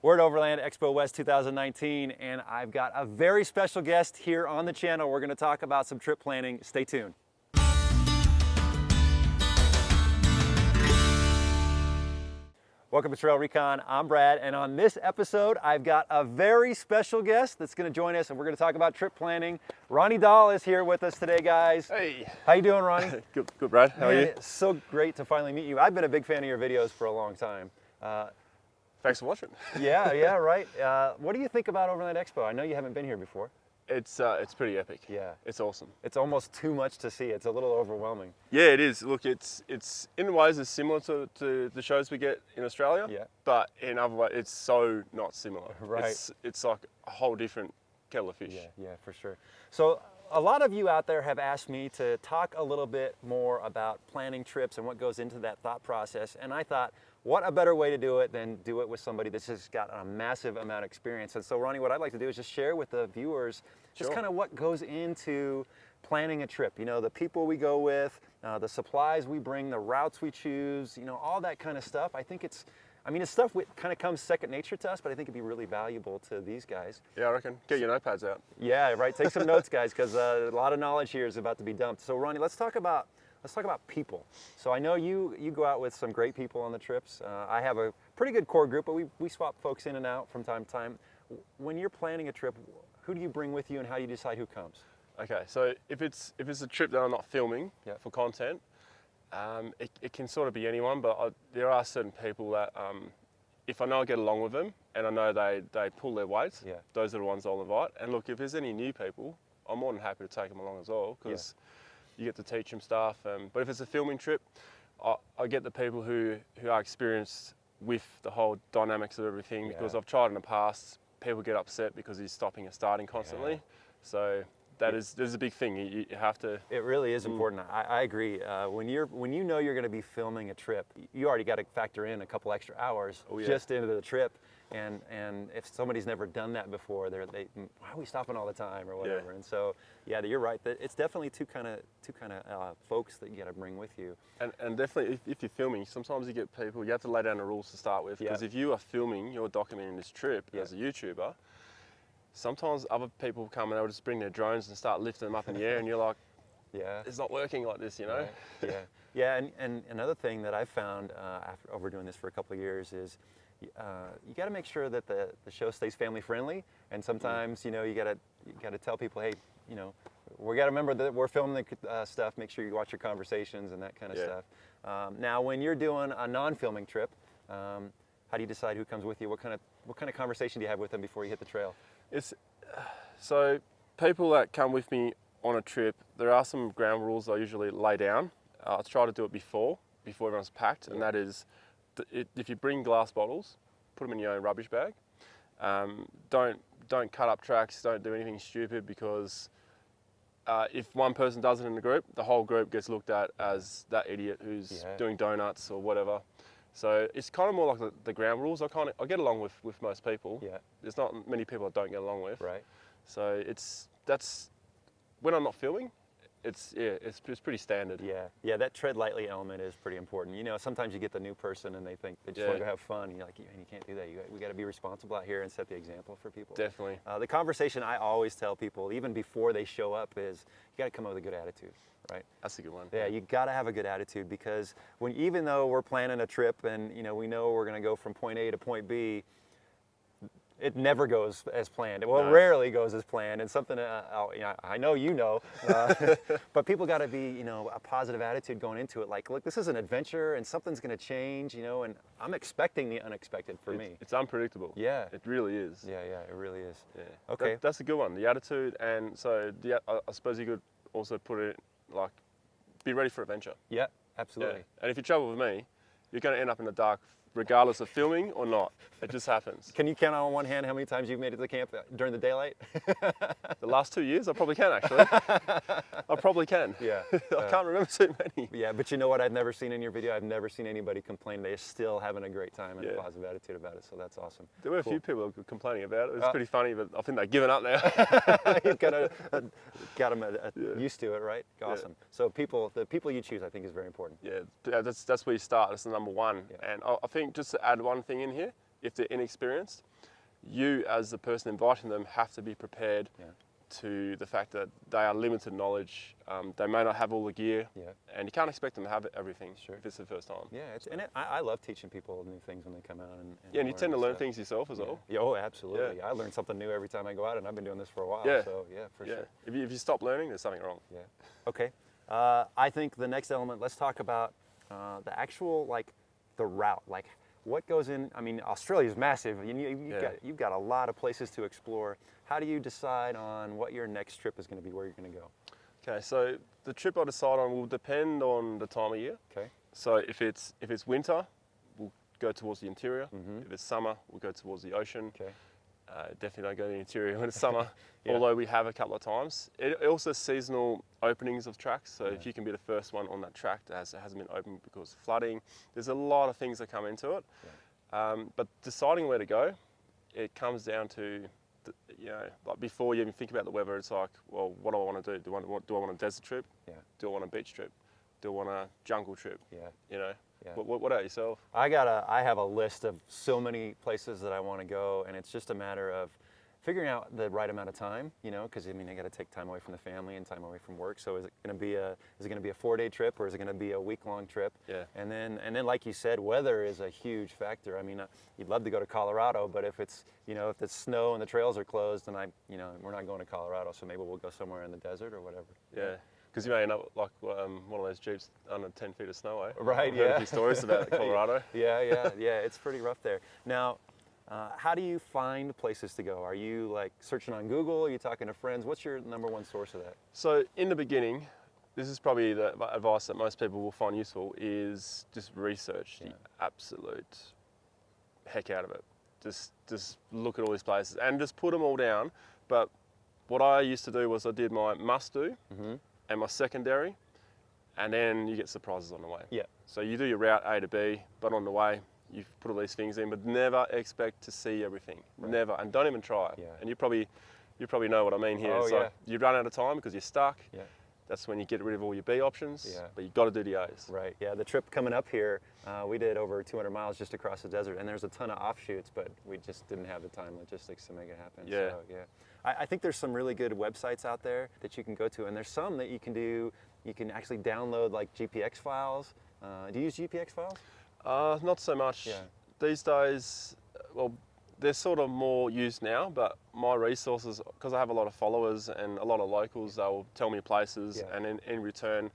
We're at Overland Expo West 2019, and I've got a very special guest here on the channel. We're going to talk about some trip planning. Stay tuned. Welcome to TrailRecon. I'm Brad, and on this episode, I've got a very special guest that's going to join us, and we're going to talk about trip planning. Ronny Dahl is here with us today, guys. Hey. How you doing, Ronny? Good, Brad. How are you? It's so great to finally meet you. I've been a big fan of your videos for a long time. Thanks for watching. Yeah, right. What do you think about Overland Expo? I know you haven't been here before. It's pretty epic. Yeah. It's awesome. It's almost too much to see. It's a little overwhelming. Yeah, it is. Look, it's in ways it's similar to the shows we get in Australia. Yeah. But in other ways, it's so not similar. Right. It's like a whole different kettle of fish. Yeah, for sure. So a lot of you out there have asked me to talk a little bit more about planning trips and what goes into that thought process. And I thought, what a better way to do it than do it with somebody that's just got a massive amount of experience. And so, Ronny, what I'd like to do is just share with the viewers just kind of what goes into planning a trip. You know, the people we go with, the supplies we bring, the routes we choose, you know, all that kind of stuff. I think it's stuff that kind of comes second nature to us, but I think it'd be really valuable to these guys. Yeah, I reckon. Get your notepads out. Yeah, right. Take some notes, guys, because a lot of knowledge here is about to be dumped. So, Ronny, let's talk about people. So I know you go out with some great people on the trips. I have a pretty good core group, but we swap folks in and out from time to time. When you're planning a trip, who do you bring with you, and how do you decide who comes? Okay, so if it's a trip that I'm not filming for content, it can sort of be anyone, but there are certain people that if I know I get along with them and I know they pull their weight, those are the ones I'll invite. And look, if there's any new people, I'm more than happy to take them along as well, because you get to teach them stuff. But if it's a filming trip, I get the people who are experienced with the whole dynamics of everything, because I've tried in the past, people get upset because he's stopping and starting constantly. So there's a big thing. You have to. It really is important. I agree. When you know you're going to be filming a trip, you already got to factor in a couple extra hours just into the trip. And if somebody's never done that before, why are we stopping all the time or whatever? And so you're right. That it's definitely two kind of folks that you got to bring with you. And definitely, if you're filming, sometimes you get people. You have to lay down the rules to start with, because if you are filming, you're documenting this trip as a YouTuber. Sometimes other people come and they'll just bring their drones and start lifting them up in the air, and you're like, it's not working like this, you know? Right. Yeah. And another thing that I've found over doing this for a couple of years is you got to make sure that the show stays family friendly. And sometimes you got to tell people, hey, we got to remember that we're filming the stuff. Make sure you watch your conversations and that kind of stuff. Now, when you're doing a non-filming trip, how do you decide who comes with you? What kind of conversation do you have with them before you hit the trail? So people that come with me on a trip, there are some ground rules I usually lay down. I try to do it before everyone's packed, and that is, if you bring glass bottles, put them in your own rubbish bag. Don't cut up tracks. Don't do anything stupid, because if one person does it in the group, the whole group gets looked at as that idiot who's doing donuts or whatever. So it's kind of more like the ground rules. I get along with most people. Yeah. There's not many people I don't get along with. Right. So that's when I'm not filming, it's pretty standard. Yeah. That tread lightly element is pretty important. Sometimes you get the new person and they think they just want to go have fun. And you're like, you can't do that. We got to be responsible out here and set the example for people. Definitely. The conversation I always tell people, even before they show up, is you got to come up with a good attitude. Right. That's a good one. Yeah, you got to have a good attitude, because even though we're planning a trip and we know we're going to go from point A to point B, it never goes as planned. Well, it rarely goes as planned, and something I know but people got to be a positive attitude going into it. Like, look, this is an adventure, and something's going to change, and I'm expecting the unexpected for me. It's unpredictable. Yeah, it really is. Yeah, it really is. Yeah. Okay, that's a good one. The attitude, and so I suppose you could also put it like, be ready for adventure. Yeah, absolutely. Yeah. And if you travel with me, you're going to end up in the dark regardless of filming or not. It just happens. Can you count on one hand how many times you've made it to the camp during the daylight? The last 2 years, I probably can, actually. I probably can. Yeah. I can't remember too many. Yeah, but you know what I've never seen in your video? I've never seen anybody complain. They're still having a great time and a positive attitude about it, so that's awesome. There were a few people complaining about it. It was pretty funny, but I think they've given up now. You've got them used to it, right? Awesome. Yeah. So the people you choose, I think, is very important. Yeah, that's where you start. That's the number one. Yeah. And I think just to add one thing in here, if they're inexperienced, you as the person inviting them have to be prepared to the fact that they are limited knowledge. They may not have all the gear, and you can't expect them to have everything if it's the first time. Yeah, I love teaching people new things when they come out. And you tend to learn things yourself as well. Yeah, oh, absolutely. Yeah. I learn something new every time I go out, and I've been doing this for a while. Yeah. So yeah, for sure. If you stop learning, there's something wrong. Yeah. Okay. I think the next element. Let's talk about the actual the route. Like what goes in. I mean, Australia's massive. You've got a lot of places to explore. How do you decide on what your next trip is going to be, where you're going to go? Okay, so the trip I decide on will depend on the time of year. Okay. So if it's winter, we'll go towards the interior. If it's summer, we'll go towards the ocean. Okay. Definitely don't go to the interior when it's summer, although we have a couple of times. It also seasonal openings of tracks, so if you can be the first one on that track that hasn't been opened because of flooding, there's a lot of things that come into it. But deciding where to go, it comes down to, like before you even think about the weather, it's like, well, what do I want to do? Do I want a desert trip? Do I want a beach trip? Do I want a jungle trip? What about yourself? I have a list of so many places that I want to go, and it's just a matter of figuring out the right amount of time, because I got to take time away from the family and time away from work. So is it going to be a 4-day trip, or is it going to be a week-long trip? Yeah. And then like you said, weather is a huge factor. I mean, you'd love to go to Colorado, but if it's if it's snow and the trails are closed, then we're not going to Colorado. So maybe we'll go somewhere in the desert or whatever. Yeah. Because you may end up like one of those jeeps under 10 feet of snow, eh? Right, I've heard a few stories about Colorado. Yeah, it's pretty rough there. Now, how do you find places to go? Are you searching on Google? Are you talking to friends? What's your number one source of that? So in the beginning, this is probably the advice that most people will find useful, is just research the absolute heck out of it. Just look at all these places and just put them all down. But what I used to do was I did my must-do and my secondary, and then you get surprises on the way. Yeah. So you do your route A to B, but on the way, you put all these things in, but never expect to see everything. Right. Never, and don't even try. Yeah. And you probably know what I mean here. So you run out of time because you're stuck. Yeah. That's when you get rid of all your B options, but you've got to do the A's. Right, yeah, the trip coming up here, we did over 200 miles just across the desert, and there's a ton of offshoots, but we just didn't have the time logistics to make it happen. Yeah. So, yeah. I think there's some really good websites out there that you can go to, and there's some that you can do. You can actually download GPX files. Do you use GPX files? Not so much. Yeah. These days, well, they're sort of more used now, but my resources, because I have a lot of followers and a lot of locals, they'll tell me places, and in return,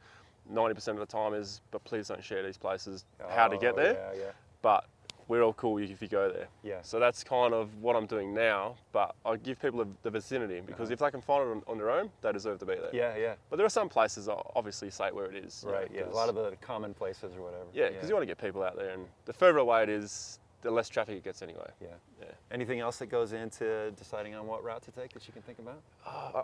90% of the time is, but please don't share these places, how to get there. Yeah. But we're all cool if you go there. Yeah. So that's kind of what I'm doing now, but I give people the vicinity, because if they can find it on their own, they deserve to be there. Yeah. But there are some places, obviously, say where it is. Right, a lot of the common places or whatever. Yeah, because you want to get people out there, and the further away it is, the less traffic it gets anyway. Yeah. Anything else that goes into deciding on what route to take that you can think about?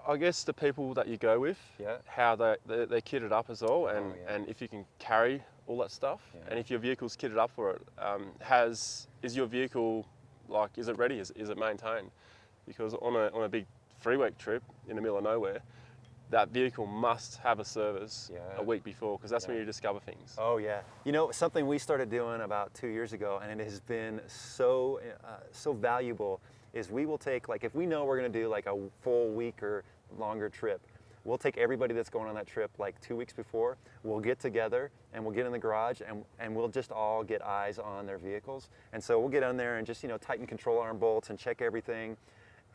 I guess the people that you go with, how they're kitted up as well, and if you can carry all that stuff, and if your vehicle's kitted up for it, is your vehicle, is it ready? Is it maintained? Because on a big 3-week trip in the middle of nowhere, that vehicle must have a service a week before, because that's when you discover things. Oh yeah. Something we started doing about 2 years ago, and it has been so valuable, is we will take, if we know we're going to do a full week or longer trip, we'll take everybody that's going on that trip 2 weeks before. We'll get together and we'll get in the garage, and we'll just all get eyes on their vehicles. And so we'll get on there and just tighten control arm bolts and check everything.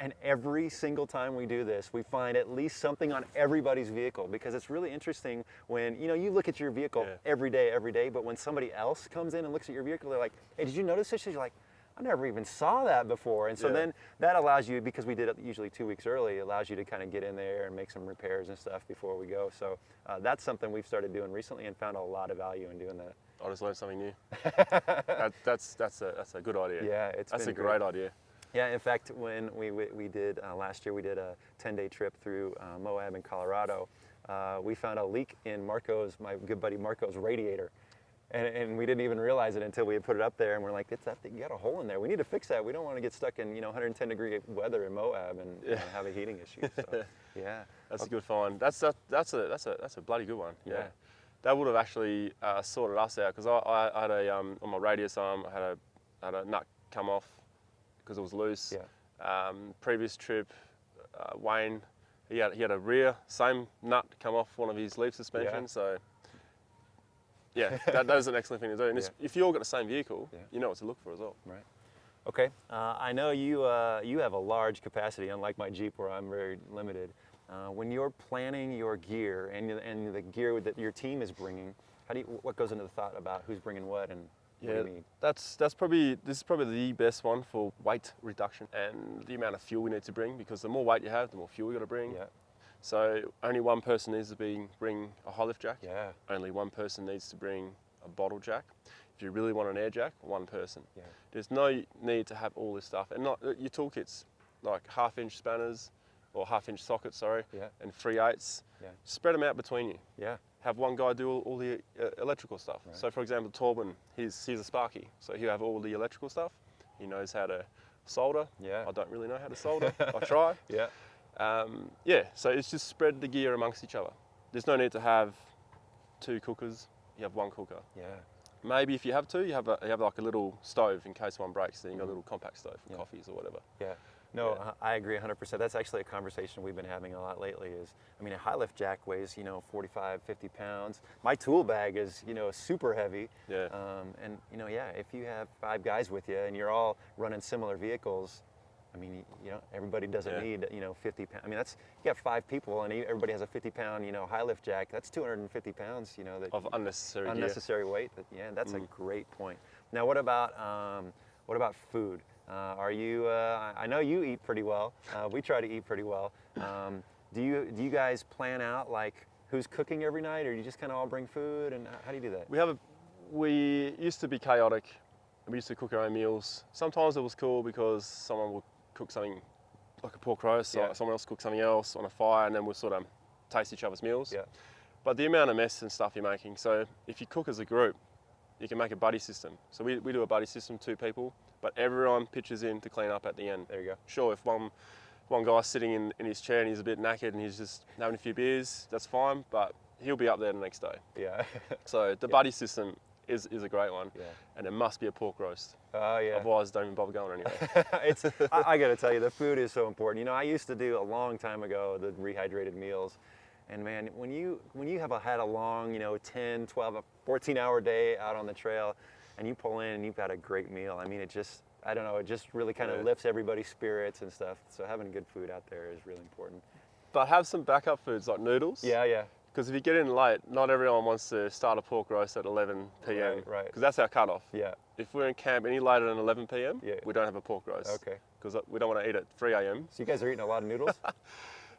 And every single time we do this, we find at least something on everybody's vehicle, because it's really interesting when, you look at your vehicle every day, but when somebody else comes in and looks at your vehicle, they're like, hey, did you notice this? You're like, I never even saw that before. And so then that allows you, because we did it usually 2 weeks early, it allows you to kind of get in there and make some repairs and stuff before we go. So that's something we've started doing recently and found a lot of value in doing that. I just learned something new. That's a good idea. Yeah, that's a great idea. Yeah, in fact, when we did, last year we did a 10-day trip through Moab and Colorado, we found a leak in my good buddy Marco's radiator. And we didn't even realize it until we had put it up there, and we're like, it's that thing, you got a hole in there. We need to fix that. We don't want to get stuck in 110-degree weather in Moab and have a heating issue. So, yeah. That's a good find. That's a bloody good one. Yeah. That would have actually sorted us out, because I had on my radius arm, I had a nut come off because it was loose. Yeah. Previous trip, Wayne, he had a rear, same nut come off one of his leaf suspensions. Yeah. So yeah, that is an excellent thing to do. And if you all got the same vehicle, you know what to look for as well. Right. Okay. I know you have a large capacity, unlike my Jeep where I'm very limited. When you're planning your gear and the gear that your team is bringing, what goes into the thought about who's bringing what and what do you need? This is probably the best one for weight reduction and the amount of fuel we need to bring, because the more weight you have, the more fuel you got to bring. Yeah. So only one person needs to bring a high lift jack. Yeah. Only one person needs to bring a bottle jack. If you really want an air jack, one person. Yeah. There's no need to have all this stuff, and not your toolkits, like 1/2-inch spanners or 1/2-inch sockets, and 3/8. Yeah. Spread them out between you. Yeah. Have one guy do all the electrical stuff. Right. So for example, Torben, he's a Sparky, so he'll have all the electrical stuff. He knows how to solder. Yeah. I don't really know how to solder. I try. Yeah. So it's just spread the gear amongst each other. There's no need to have 2 cookers. You have 1 cooker. Yeah. Maybe if you have 2, you have like a little stove in case one breaks. Then you got a little compact stove for coffees or whatever. Yeah. No, I agree 100%. That's actually a conversation we've been having a lot lately a high lift jack weighs, 45, 50 pounds. My tool bag is, super heavy. Yeah. And, if you have 5 guys with you and you're all running similar vehicles, everybody doesn't need, 50 pounds. You got 5 people and everybody has a 50-pound, high lift jack. That's 250 pounds, of unnecessary weight. That's a great point. Now, what about food? Are you? I know you eat pretty well. We try to eat pretty well. Do you guys plan out like who's cooking every night, or do you just kind of all bring food? And how do you do that? We used to be chaotic. We used to cook our own meals. Sometimes it was cool because someone would cook something like a pork roast, or someone else cook something else on a fire, and then we'll sort of taste each other's meals. Yeah. But the amount of mess and stuff you're making. So if you cook as a group, you can make a buddy system. So we do a buddy system, 2 people, but everyone pitches in to clean up at the end. There you go. Sure, if one guy's sitting in his chair and he's a bit knackered and he's just having a few beers, that's fine, but he'll be up there the next day. Yeah. So the buddy system is a great one. Yeah. And it must be a pork roast. Oh, yeah. Otherwise, don't even bother going anywhere. I got to tell you, the food is so important. I used to do a long time ago the rehydrated meals. And man, when you have had a long, 10, 12, 14-hour day out on the trail, and you pull in and you've got a great meal, it just really kind of lifts everybody's spirits and stuff. So having good food out there is really important. But have some backup foods like noodles. Yeah, yeah. Because if you get in late, not everyone wants to start a pork roast at 11 p.m. Right. Because that's our cutoff. Yeah. If we're in camp any later than 11 p.m., we don't have a pork roast. Okay. Because we don't want to eat at 3 a.m. So you guys are eating a lot of noodles?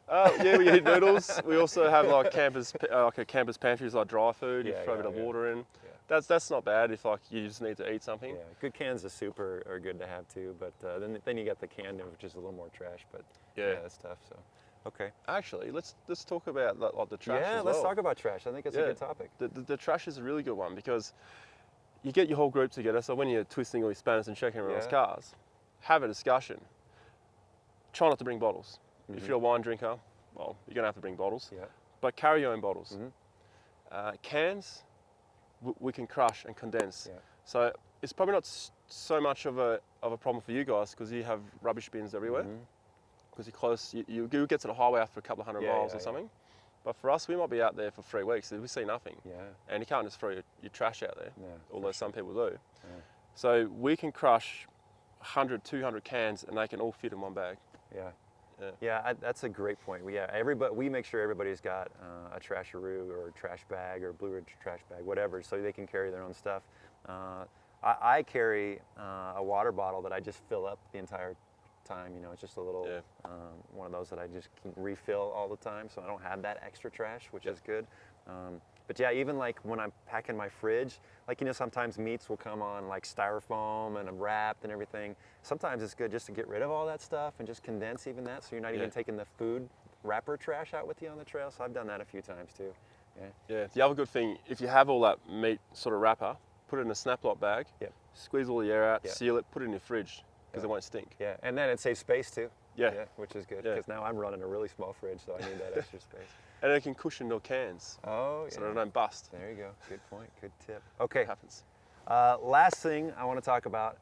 Yeah, we eat noodles. We also have like a campus pantries, like dry food. You throw a bit of water in. Yeah. That's not bad if you just need to eat something. Yeah, good cans of soup are good to have too. But then you got the canned, which is a little more trash. But yeah, that's tough. So, okay. Actually, let's talk about like the trash. Yeah, let's talk about trash. I think it's a good topic. The trash is a really good one because you get your whole group together. So when you're twisting all your spanners and checking everyone's cars, have a discussion. Try not to bring bottles. Mm-hmm. If you're a wine drinker, well, you're going to have to bring bottles. Yeah. But carry your own bottles. Mm-hmm. Cans, we can crush and condense. Yeah. So it's probably not so much of a problem for you guys because you have rubbish bins everywhere. Because you're close, you get to the highway after a couple of 100 miles or something. Yeah. But for us, we might be out there for 3 weeks and we see nothing. Yeah. And you can't just throw your trash out there, although some people do. Yeah. So we can crush 100, 200 cans and they can all fit in one bag. Yeah. Yeah, that's a great point. We make sure everybody's got a trasharoo or a trash bag or Blue Ridge trash bag, whatever, so they can carry their own stuff. I carry a water bottle that I just fill up the entire time. It's just a little one of those that I just can refill all the time, so I don't have that extra trash, which is good. But yeah, even like when I'm packing my fridge, sometimes meats will come on like styrofoam and wrapped and everything. Sometimes it's good just to get rid of all that stuff and just condense even that, so you're not even taking the food wrapper trash out with you on the trail. So I've done that a few times too. Yeah. The other good thing, if you have all that meat sort of wrapper, put it in a snap lock bag, squeeze all the air out, seal it, put it in your fridge because it won't stink. Yeah, and then it saves space too. Yeah, which is good because now I'm running a really small fridge, so I need that extra space. And it can cushion your cans. Oh, so they don't bust. There you go. Good point. Good tip. Okay. It happens. Last thing I want to talk about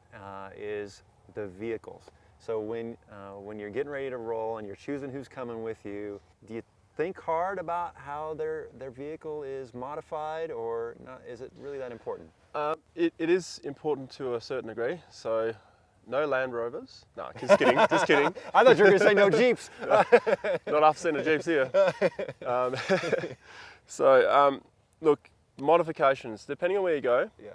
is the vehicles. So when you're getting ready to roll and you're choosing who's coming with you, do you think hard about how their vehicle is modified, or not? Is it really that important? It is important to a certain degree. So no Land Rovers. No, just kidding, just kidding. I thought you were going to say no Jeeps. Not enough center Jeeps here. Look, modifications, depending on where you go. Yeah.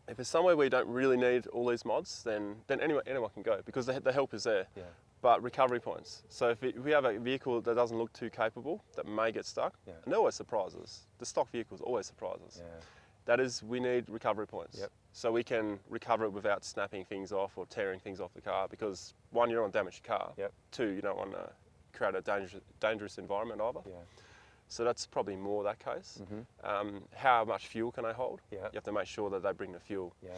If it's somewhere where you don't really need all these mods, then anyone can go, because the help is there. Yeah. But recovery points. So if we have a vehicle that doesn't look too capable, that may get stuck, Yeah. and they always surprise us. The stock vehicles always surprise us. Yeah. That is, we need recovery points. Yep. So we can recover it without snapping things off or tearing things off the car, because one, you don't want to damage your car. Yep. Two, you don't want to create a dangerous environment either. Yeah. So that's probably more that case. Mm-hmm. How much fuel can I hold? Yeah. You have to make sure that they bring the fuel. Yeah.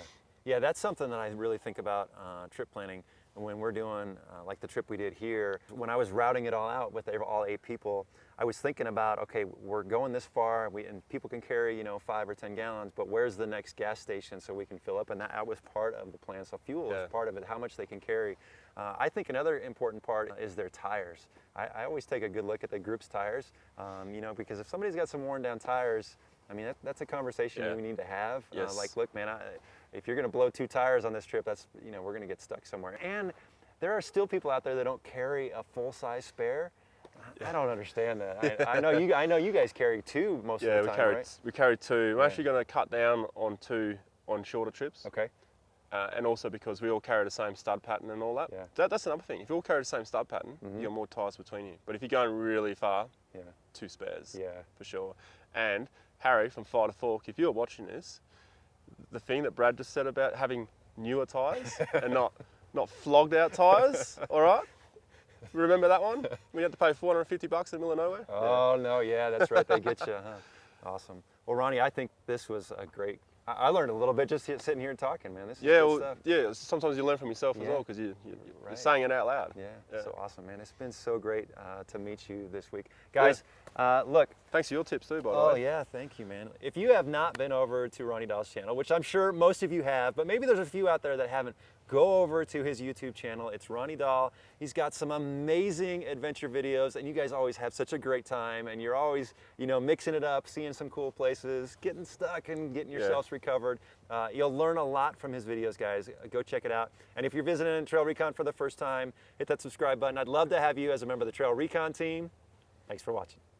Yeah, that's something that I really think about trip planning. When we're doing like the trip we did here, when I was routing it all out with all 8 people, I was thinking about, okay, we're going this far, and people can carry 5 or 10 gallons, but where's the next gas station so we can fill up? And that was part of the plan. So fuel is part of it, how much they can carry. I think another important part is their tires. I always take a good look at the group's tires, because if somebody's got some worn down tires, I mean, that's a conversation we need to have. Yes. Like, look, man, if you're going to blow 2 tires on this trip, that's, we're going to get stuck somewhere. And there are still people out there that don't carry a full-size spare. I don't understand that. I know you guys carry 2 most of the time, right? We carry 2. We're actually going to cut down on 2 on shorter trips. Okay. And also because we all carry the same stud pattern and all that. Yeah. That's another thing. If you all carry the same stud pattern, you got more tires between you. But if you're going really far, 2 spares, for sure. And Harry from Fire to Fork, if you're watching this, the thing that Brad just said about having newer tires and not flogged out tires, all right? Remember that one? We had to pay $450 in the middle of nowhere? Oh, no, yeah, that's right. They get you, huh? Awesome. Well, Ronnie, I think this was a great, I learned a little bit just sitting here and talking, man. This is good stuff. Yeah, sometimes you learn from yourself as well, because you're saying it out loud. Yeah, so awesome, man. It's been so great to meet you this week. Guys, look. Thanks for your tips too, by the way. Oh, yeah, thank you, man. If you have not been over to Ronny Dahl's channel, which I'm sure most of you have, but maybe there's a few out there that haven't, go over to his YouTube channel. It's Ronny Dahl. He's got some amazing adventure videos, and you guys always have such a great time, and you're always, mixing it up, seeing some cool places, getting stuck and getting yourselves recovered. You'll learn a lot from his videos, guys. Go check it out. And if you're visiting TrailRecon for the first time, hit that subscribe button. I'd love to have you as a member of the TrailRecon team. Thanks for watching.